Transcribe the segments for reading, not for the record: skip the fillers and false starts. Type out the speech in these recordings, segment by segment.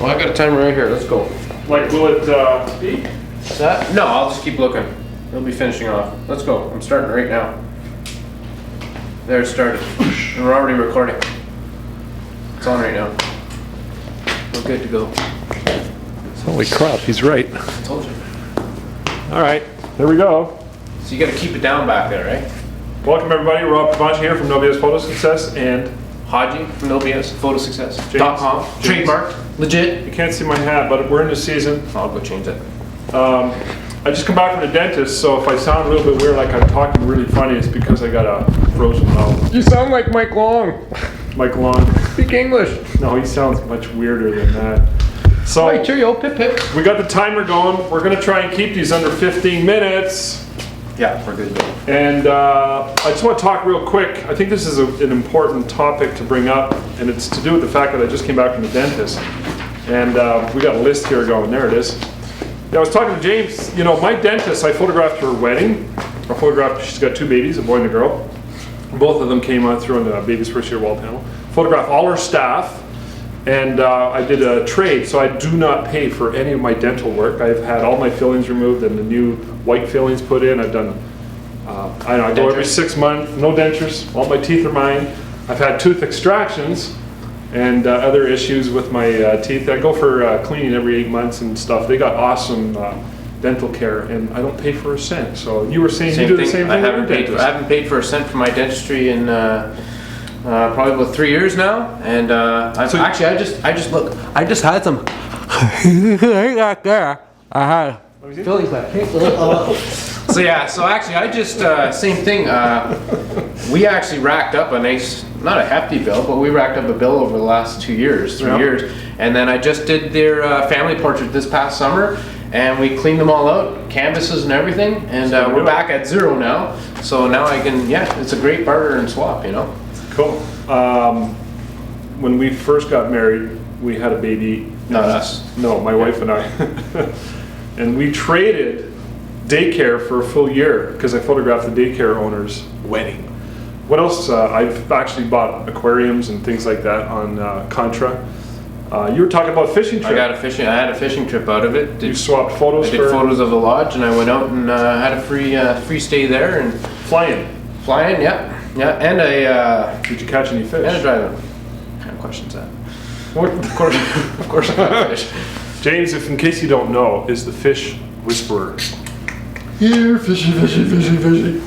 Well, I got a timer right here. Let's go. Like, will it speak? That? No, I'll just keep looking. It'll be finishing off. Let's go. I'm starting right now. There, it started. And we're already recording. It's on right now. We're good to go. Holy crap, he's right. I told you. All right, there we go. So you got to keep it down back there, right? Welcome everybody, Rob Pavach here from NoBS Photo Success and Haji from NoBsTeeVee5.mp4. Trademarked. Legit. you can't see my hat, but we're in the season. I'll go change it. I just come back from the dentist, so if I sound a little bit weird, like I'm talking really funny, it's because I got a frozen mouth. You sound like Mike Long. Mike Long. Speak English. No, he sounds much weirder than that. So, Hey, cheerio, pip pip. we got the timer going. We're gonna try and keep these under 15 minutes. Yeah, we're good to go. And I just want to talk real quick. I think this is an important topic to bring up, and it's to do with the fact that I just came back from the dentist. And we got a list here going. There it is. Yeah, I was talking to James. You know, my dentist, I photographed her wedding. She's got two babies, a boy and a girl. Both of them came on through on the baby's first year wall panel. Photographed all her staff. And I did a trade, so I do not pay for any of my dental work. I've had all my fillings removed and the new white fillings put in. I've done, I go every 6 months, no dentures, all my teeth are mine. I've had tooth extractions and other issues with my teeth. I go for cleaning every 8 months and stuff. They got awesome dental care, and I don't pay for a cent. So you were saying you do the same thing with your dentist. I haven't paid for a cent for my dentistry in probably about 3 years now, and I just had some right there. I had fillings left. So yeah, so actually I just same thing. We actually racked up a nice, not a hefty bill, but we racked up a bill over the last 2 years, 3 years, and then I just did their family portrait this past summer. And we cleaned them all out, canvases and everything, and we're back at zero now. So now I can, yeah, it's a great barter and swap, you know. Cool. When we first got married, we had a baby. Not us. No, my wife and I. And we traded daycare for a full year because I photographed the daycare owner's wedding. What else? I've actually bought aquariums and things like that on Contra. You were talking about fishing trip. I had a fishing trip out of it. You swapped photos. I did photos of the lodge, and I went out and had a free stay there and flying, yeah. And did you catch any fish? And a drive-in. What kind of questions that? Of course I caught fish. James, if in case you don't know, is the fish whisperer. Here, fishy.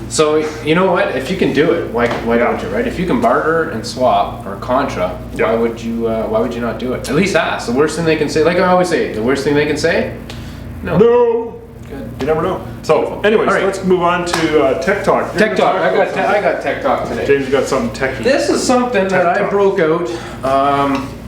So you know what? If you can do it, why don't you? Right? If you can barter and swap or contra, why would you not do it? At least ask. The worst thing they can say, like I always say, the worst thing they can say, no. No. Good. You never know. So, anyways, let's move on to Tech Talk. Tech Talk. I got Tech Talk today. James, you got something techy. This is something that I broke out.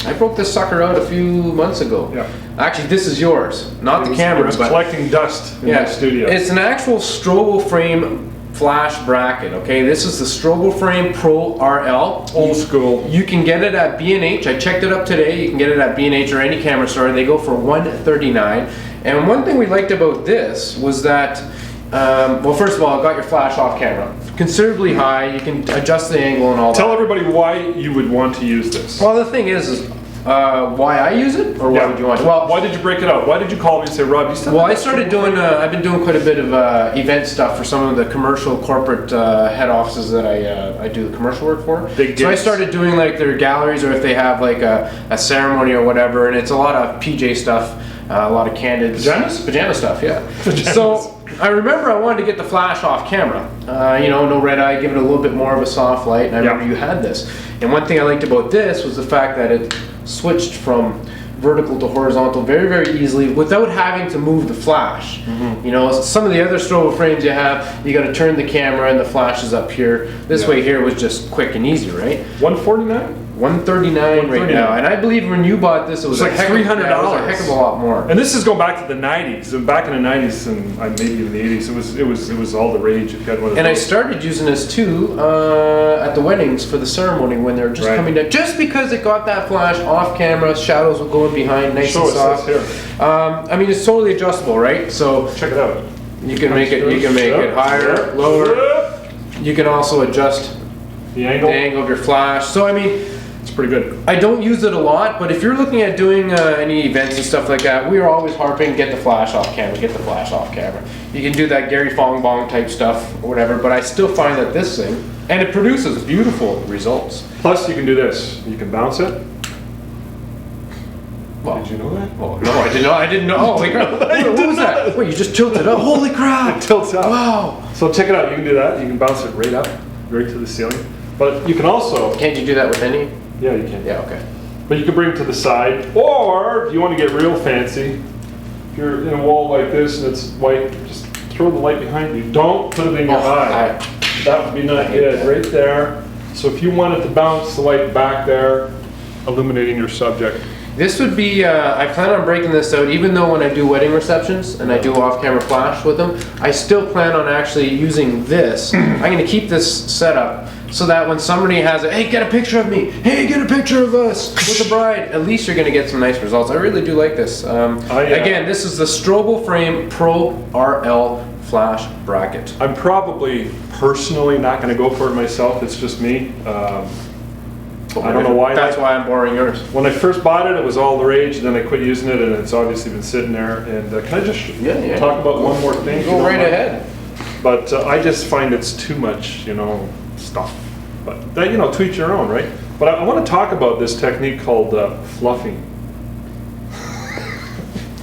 I broke this sucker out a few months ago. Yeah. Actually, this is yours, not the camera. It was collecting dust in the studio. It's an actual strobo frame flash bracket. Okay, this is the Strobo Frame Pro RL. Old school. You can get it at B&H. I checked it up today. You can get it at B&H or any camera store. They go for $139. And one thing we liked about this was that, well, first of all, it got your flash off camera. Considerably high. You can adjust the angle and all that. Tell everybody why you would want to use this. Well, the thing is why I use it, or why would you want to? Well, why did you break it out? Why did you call me and say, Rob, you still? Well, I started doing. I've been doing quite a bit of event stuff for some of the commercial corporate head offices that I do the commercial work for. So I started doing like their galleries, or if they have like a ceremony or whatever, and it's a lot of PJ stuff, a lot of candid pajama stuff. Yeah. Pajamas. So I remember I wanted to get the flash off camera. You know, no red eye, give it a little bit more of a soft light. And I remember you had this. And one thing I liked about this was the fact that it switched from vertical to horizontal very, very easily without having to move the flash. You know, some of the other strobo frames you have, you got to turn the camera and the flash is up here. This way here was just quick and easy, right? $149? $139 right now, and I believe when you bought this, it was like $300. It was a heck of a lot more. And this is going back to the '90s. And back in the '90s and maybe even the '80s, it was all the rage if you had one of those. And I started using this too at the weddings for the ceremony when they were just coming down, just because it got that flash off camera, shadows were going behind, nice and soft. Here. I mean, it's totally adjustable, right? So check it out. You can make it. You can make it higher, lower. You can also adjust the angle of your flash. So I mean. It's pretty good. I don't use it a lot, but if you're looking at doing any events and stuff like that, we are always harping, get the flash off camera, get the flash off camera. You can do that Gary Fong Bong type stuff or whatever, but I still find that this thing, and it produces beautiful results. Plus you can do this. You can bounce it. Well, did you know that? Oh, no, I didn't know. Oh, my God. What was that? Wait, you just tilted up. Holy crap. It tilts up. Wow. So check it out. You can do that. You can bounce it right up, right to the ceiling. But you can also... Can't you do that with any? Yeah, you can. Yeah, okay. But you can bring it to the side. Or if you want to get real fancy, if you're in a wall like this and it's white, just throw the light behind you. Don't put it in your eye. That would be not good. Right there. So if you wanted to bounce the light back there, illuminating your subject. This would be, I plan on breaking this out, even though when I do wedding receptions and I do off-camera flash with them, I still plan on actually using this. I'm going to keep this set up so that when somebody has a, hey, get a picture of me, hey, get a picture of us with the bride, at least you're going to get some nice results. I really do like this. Again, this is the Strobel Frame Pro RL flash bracket. I'm probably personally not going to go for it myself. It's just me. I don't know why. That's why I'm borrowing yours. When I first bought it, it was all the rage. Then I quit using it, and it's obviously been sitting there. And can I just talk about one more thing? Go right ahead. But I just find it's too much, stuff. But that, to each your own, right? But I want to talk about this technique called fluffing.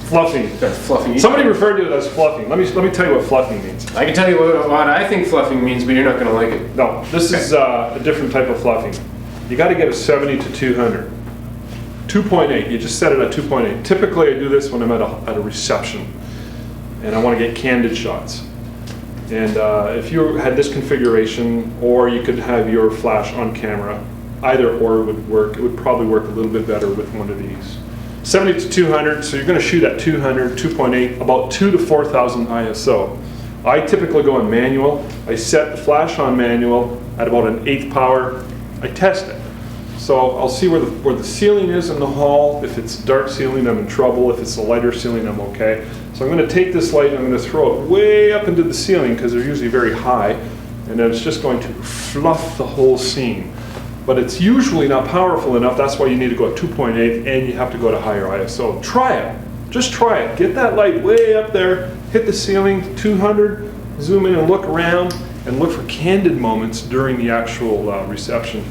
Fluffing. Fluffing. Somebody referred to it as fluffing. Let me tell you what fluffing means. I can tell you what I think fluffing means, but you're not going to like it. No, this is a different type of fluffing. You got to get a 70 to 200. 2.8, you just set it at 2.8. Typically I do this when I'm at a reception and I want to get candid shots. And if you had this configuration, or you could have your flash on camera, either or would work. It would probably work a little bit better with one of these. 70 to 200, so you're going to shoot at 200, 2.8, about 2 to 4,000 ISO. I typically go in manual. I set the flash on manual at about an 1/8 power. I test it. So I'll see where the ceiling is in the hall. If it's dark ceiling, I'm in trouble. If it's a lighter ceiling, I'm okay. So I'm going to take this light and I'm going to throw it way up into the ceiling because they're usually very high. And then it's just going to fluff the whole scene. But it's usually not powerful enough. That's why you need to go at 2.8 and you have to go to higher ISO. Try it. Just try it. Get that light way up there, hit the ceiling, 200, zoom in and look around. And look for candid moments during the actual reception,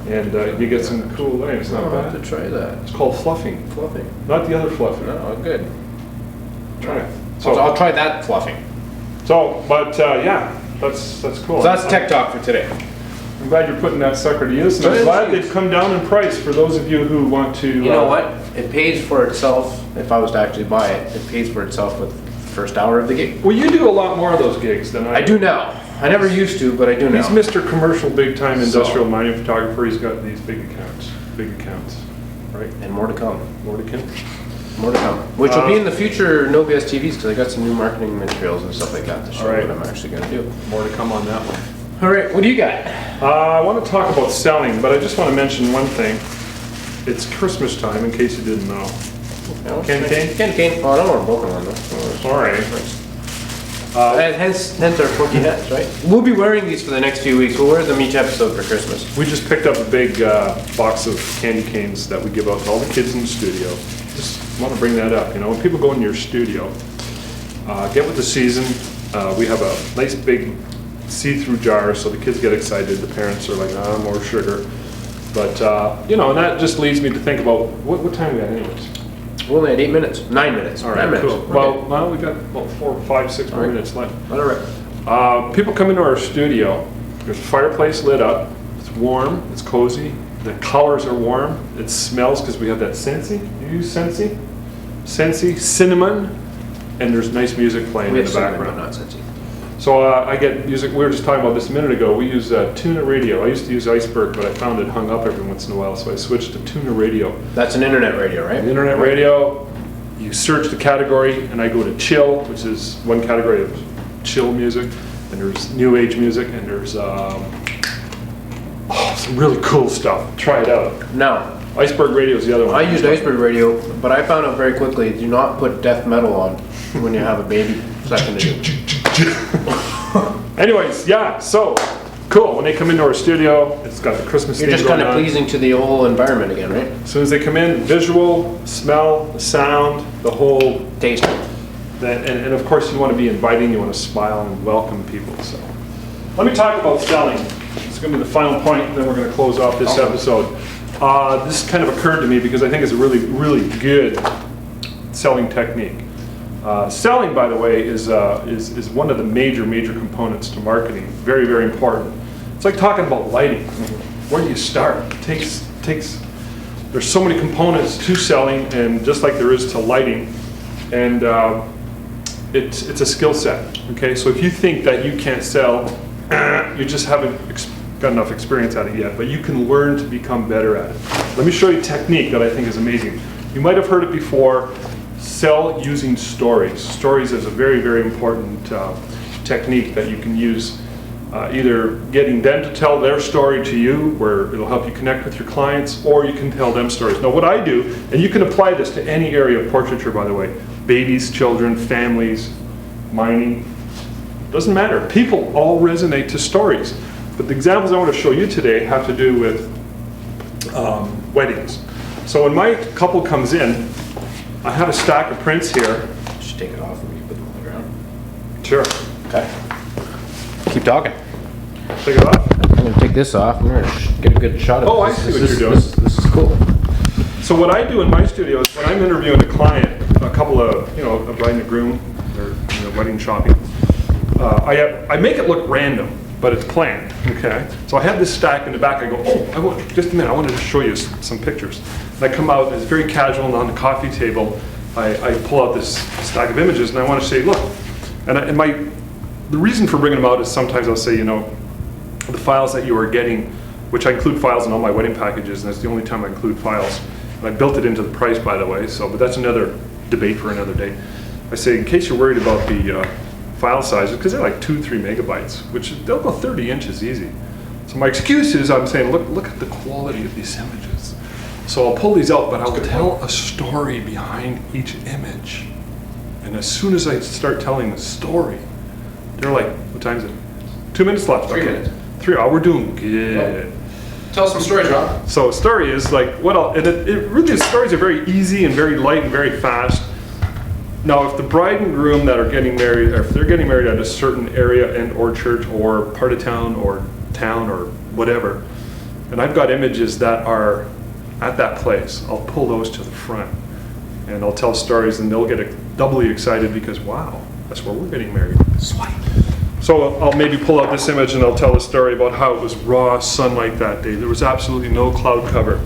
and you get some cool things. I'll have to try that. It's called fluffing. Fluffing. Not the other fluffing. No, good. Try it. So I'll try that fluffing. So, but yeah, that's cool. So that's Tech Talk for today. I'm glad you're putting that sucker to use, and I'm glad they've come down in price for those of you who want to. You know what? It pays for itself. If I was to actually buy it, it pays for itself with the first hour of the gig. Well, you do a lot more of those gigs than I do now. I never used to, but I do now. He's Mr. Commercial, big-time industrial mining photographer. He's got these big accounts, right? And more to come. More to come. More to come. Which will be in the future NoBsTeeVs, because I got some new marketing materials and stuff like that to show what I'm actually going to do. More to come on that one. All right, what do you got? I want to talk about selling, but I just want to mention one thing. It's Christmas time, in case you didn't know. Candy cane? Candy cane. Oh, I don't want a broken one, though. Sorry. Hence our funky hats, right? We'll be wearing these for the next few weeks. We'll wear them each episode for Christmas. We just picked up a big box of candy canes that we give out to all the kids in the studio. Just want to bring that up. When people go in your studio, get with the season. We have a nice big see-through jar, so the kids get excited. The parents are like, more sugar. But, and that just leads me to think about, what time we got anyways? We only had 8 minutes. 9 minutes. All right, cool. Well, we got about 4, 5, 6 more minutes left. All right. People come into our studio. There's a fireplace lit up. It's warm. It's cozy. The colors are warm. It smells because we have that Scentsy. You use Scentsy? Scentsy, cinnamon, and there's nice music playing in the background. Not Scentsy. So I get music. We were just talking about this a minute ago. We use Tuna Radio. I used to use Iceberg, but I found it hung up every once in a while, so I switched to Tuna Radio. That's an internet radio, right? Internet radio. You search the category, and I go to chill, which is one category of chill music, and there's new age music, and there's some really cool stuff. Try it out. No. Iceberg Radio is the other one. I used Iceberg Radio, but I found out very quickly, do not put death metal on when you have a baby second to you. Anyways, yeah, so cool. When they come into our studio, it's got the Christmas theme You're just kind going of on. pleasing to the whole environment again, right? As soon as they come in, visual, smell, the sound, the whole Taste. and of course you want to be inviting, you want to smile and welcome people. So let me talk about selling. It's going to be the final point, and then we're going to close off this episode. This kind of occurred to me because I think it's a really, really good selling technique. Selling, by the way, is one of the major components to marketing. Very, very important. It's like talking about lighting. Where do you start? There's so many components to selling, and just like there is to lighting, and it's a skill set. Okay, so if you think that you can't sell, you just haven't got enough experience at it yet. But you can learn to become better at it. Let me show you a technique that I think is amazing. You might have heard it before. Sell using stories. Stories is a very, very important technique that you can use. Either getting them to tell their story to you, where it'll help you connect with your clients, or you can tell them stories. Now what I do, and you can apply this to any area of portraiture, by the way, babies, children, families, mining, doesn't matter. People all resonate to stories. But the examples I want to show you today have to do with weddings. So when my couple comes in, I have a stack of prints here. Just take it off and we can put them on the ground. Sure. Okay. Keep talking. Take it off. I'm going to take this off and we're going to get a good shot of Oh, I this. see what you're doing. This is cool. So what I do in my studio is when I'm interviewing a client, a couple of, a bride and a groom, or wedding shopping, I make it look random, but it's planned, okay? So I have this stack in the back. I go, just a minute, I wanted to show you some pictures. And I come out, it's very casual, and on the coffee table, I pull out this stack of images, and I want to say, look, the reason for bringing them out is sometimes I'll say, the files that you are getting, which I include files in all my wedding packages, and that's the only time I include files. And I built it into the price, by the way, but that's another debate for another day. I say, in case you're worried about the file sizes, because they're like 2-3 megabytes, which they'll go 30 inches easy. So my excuse is I'm saying, look at the quality of these images. So I'll pull these out, but I'll tell a story behind each image. And as soon as I start telling the story, they're like, what time is it? 2 minutes left. 3 minutes. 3. Oh, we're doing good. Tell us some stories, Rob. So a story is like, stories are very easy and very light and very fast. Now, if the bride and groom that are getting married, or if they're getting married at a certain area and or church or part of town or whatever, and I've got images that are at that place, I'll pull those to the front and I'll tell stories, and they'll get doubly excited because, wow, that's where we're getting married. Swipe. So I'll maybe pull out this image and I'll tell a story about how it was raw sunlight that day. There was absolutely no cloud cover.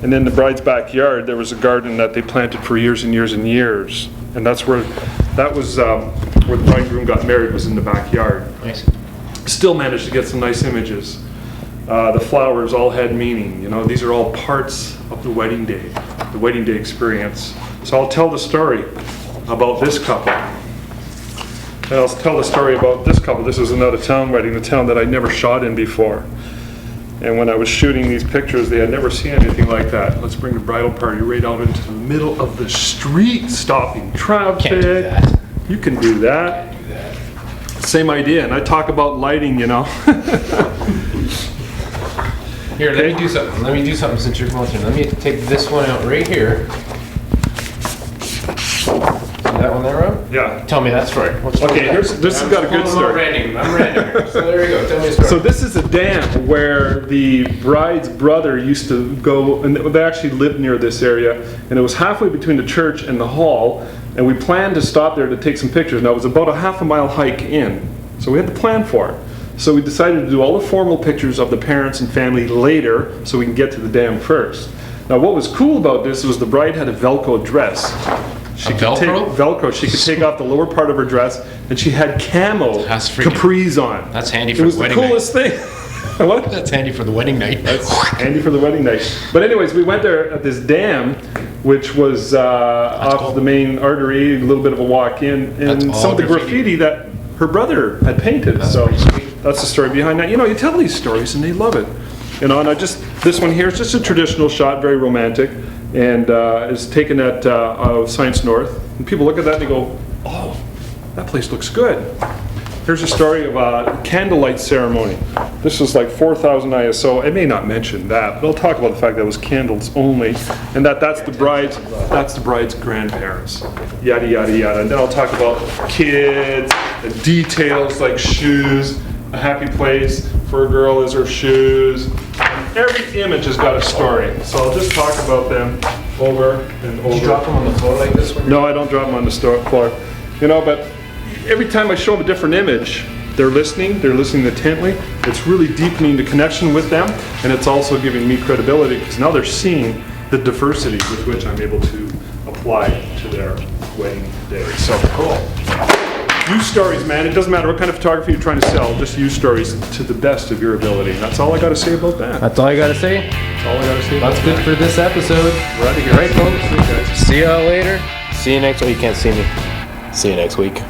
And in the bride's backyard, there was a garden that they planted for years and years and years. And that was where the bride and groom got married, was in the backyard. Nice. Still managed to get some nice images. The flowers all had meaning. These are all parts of the wedding day experience. So I'll tell the story about this couple. And I'll tell the story about this couple. This was an out-of-town wedding, a town that I'd never shot in before. And when I was shooting these pictures, they had never seen anything like that. Let's bring the bridal party right out into the middle of the street, stopping traffic. Can't do that. You can do that. Can't do that. Same idea. And I talk about lighting, Here, let me do something. Let me do something since you're going through. Let me take this one out right here. See that one there, Rob? Yeah. Tell me that story. Okay, this has got a good story. I'm random here. So there you go. Tell me a story. So this is a dam where the bride's brother used to go, and they actually lived near this area, and it was halfway between the church and the hall, and we planned to stop there to take some pictures. Now it was about a half-a-mile hike in, so we had to plan for it. So we decided to do all the formal pictures of the parents and family later, so we can get to the dam first. Now what was cool about this was the bride had a Velcro dress. She could take Velcro. She could take off the lower part of her dress, and she had camo capris on. That's handy for the wedding night. It was the coolest thing. What? That's handy for the wedding night. That's handy for the wedding night. But anyways, we went there at this dam, which was off the main artery, a little bit of a walk in, and some of the graffiti that her brother had painted. That's the story behind that. You tell these stories and they love it. And this one here is just a traditional shot, very romantic, and is taken at Science North. And people look at that and they go, oh, that place looks good. Here's a story of a candlelight ceremony. This was like 4,000 ISO. I may not mention that, but I'll talk about the fact that it was candles only, and that's the bride's grandparents. Yada yada yada. And then I'll talk about kids, the details like shoes. A happy place for a girl is her shoes. And every image has got a story. So I'll just talk about them over and over. Did you drop them on the floor like this one? No, I don't drop them on the floor. You know, but every time I show them a different image, they're listening intently. It's really deepening the connection with them, and it's also giving me credibility because now they're seeing the diversity with which I'm able to apply to their wedding day. So cool. Use stories, man. It doesn't matter what kind of photography you're trying to sell, just use stories to the best of your ability. And that's all I got to say about that. That's all I gotta say? That's all I got to say about That's good for this episode. We're out of here. All right, folks. See y'all later. See you next week. You can't see me. See you next week.